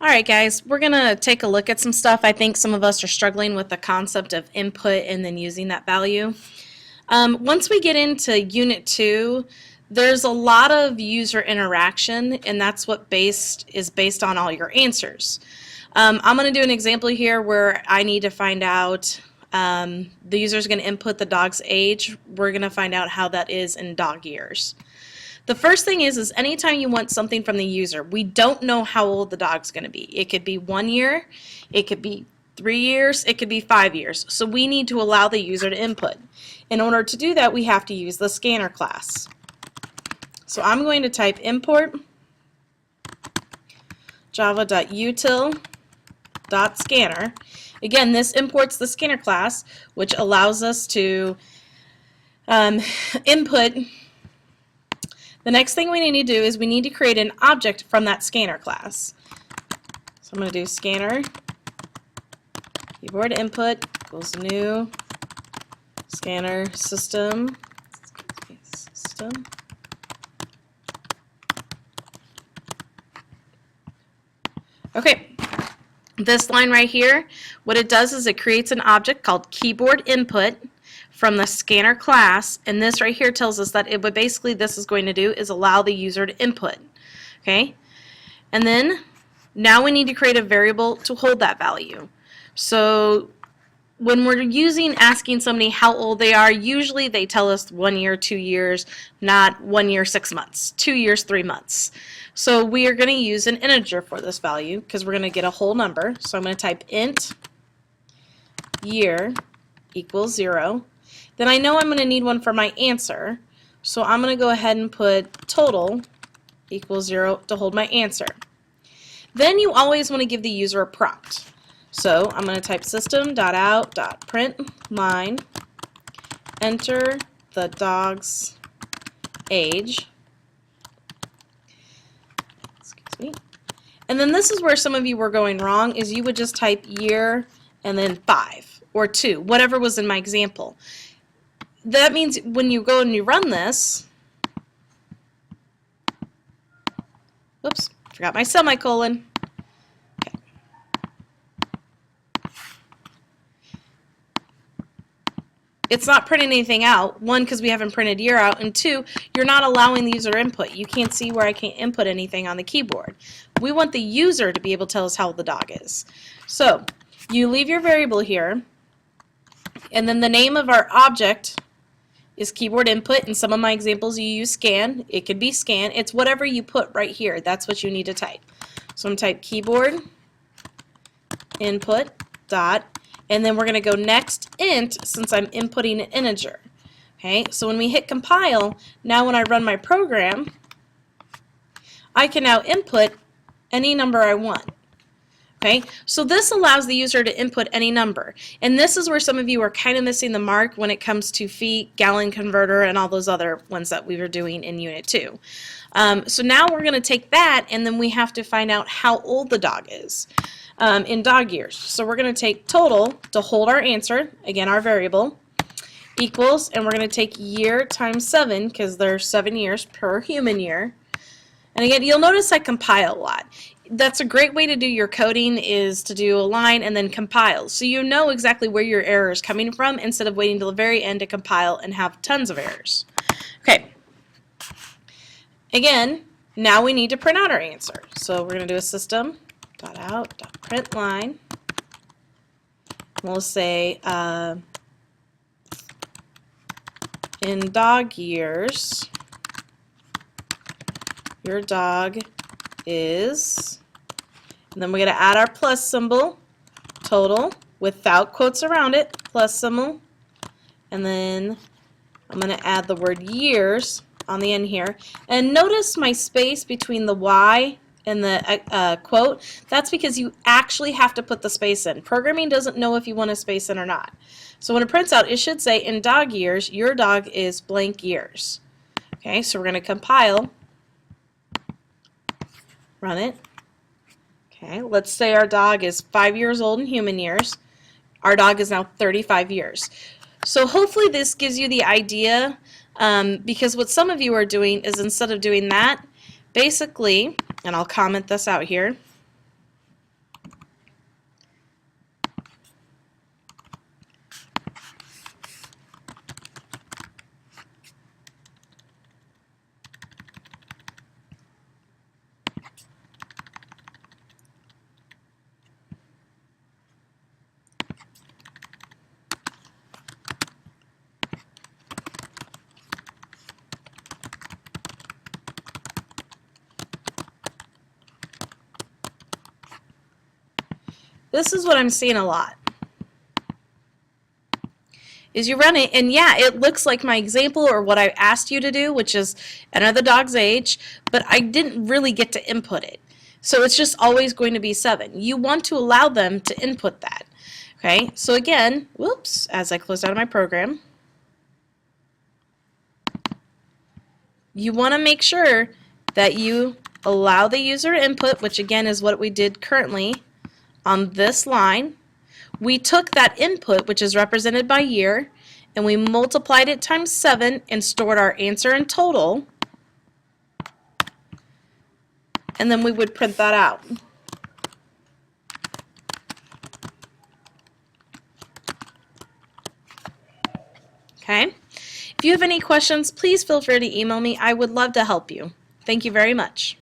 Alright guys, we're going to take a look at some stuff. I think some of us are struggling with the concept of input and then using that value. Once we get into Unit 2, there's a lot of user interaction, and that's what is based on all your answers. I'm going to do an example here where I need to find out, the user is going to input the dog's age. We're going to find out how that is in dog years. The first thing is anytime you want something from the user, we don't know how old the dog's going to be. It could be 1 year, it could be 3 years, it could be 5 years. So we need to allow the user to input. In order to do that, we have to use the scanner class. So I'm going to type import java.util.scanner. Again, this imports the scanner class, which allows us to input. The next thing we need to do is we need to create an object from that scanner class. So I'm going to do scanner keyboard input equals new scanner system. Okay, this line right here, what it does is it creates an object called keyboard input from the scanner class, and this right here tells us that what basically this is going to do is allow the user to input. Okay, and then now we need to create a variable to hold that value. So when we're asking somebody how old they are, usually they tell us 1 year, 2 years, not 1 year, 6 months, 2 years, 3 months. So we are going to use an integer for this value because we're going to get a whole number. So I'm going to type int year equals 0. Then I know I'm going to need one for my answer, so I'm going to go ahead and put total equals 0 to hold my answer. Then you always want to give the user a prompt. So I'm going to type system.out.println, enter the dog's age. Excuse me. And then this is where some of you were going wrong, is you would just type year and then 5 or 2, whatever was in my example. That means when you go and you run this, whoops, forgot my semicolon. Okay. It's not printing anything out. 1, because we haven't printed year out, and 2, you're not allowing the user input. You can't see where I can't input anything on the keyboard. We want the user to be able to tell us how old the dog is. So you leave your variable here, and then the name of our object is keyboard input. In some of my examples you use scan. It could be scan. It's whatever you put right here. That's what you need to type. So I'm going to type keyboard input dot, and then we're going to go next int since I'm inputting an integer. Okay, so when we hit compile, now when I run my program, I can now input any number I want. Okay, so this allows the user to input any number, and this is where some of you are kind of missing the mark when it comes to feet, gallon converter, and all those other ones that we were doing in Unit 2. So now we're going to take that, and then we have to find out how old the dog is in dog years. So we're going to take total to hold our answer, again our variable, equals, and we're going to take year times 7 because there's 7 years per human year. And again, you'll notice I compile a lot. That's a great way to do your coding, is to do a line and then compile. So you know exactly where your error is coming from instead of waiting till the very end to compile and have tons of errors. Okay. Again, now we need to print out our answer. So we're going to do a system.out.println. We'll say in dog years, your dog is, and then we're going to add our plus symbol, total, without quotes around it, plus symbol, and then I'm going to add the word years on the end here. And notice my space between the Y and the quote. That's because you actually have to put the space in. Programming doesn't know if you want a space in or not. So when it prints out, it should say in dog years, your dog is blank years. Okay, so we're going to compile. Run it. Okay, let's say our dog is 5 years old in human years. Our dog is now 35 years. So hopefully this gives you the idea, because what some of you are doing is instead of doing that, basically, and I'll comment this out here, This is what I'm seeing a lot. Is you run it, and yeah, it looks like my example or what I asked you to do, which is enter the dog's age, but I didn't really get to input it. So it's just always going to be 7. You want to allow them to input that. Okay, so again, whoops, as I close out of my program, you want to make sure that you allow the user input, which again is what we did currently on this line. We took that input, which is represented by year, and we multiplied it times 7 and stored our answer in total, and then we would print that out. Okay? If you have any questions, please feel free to email me. I would love to help you. Thank you very much.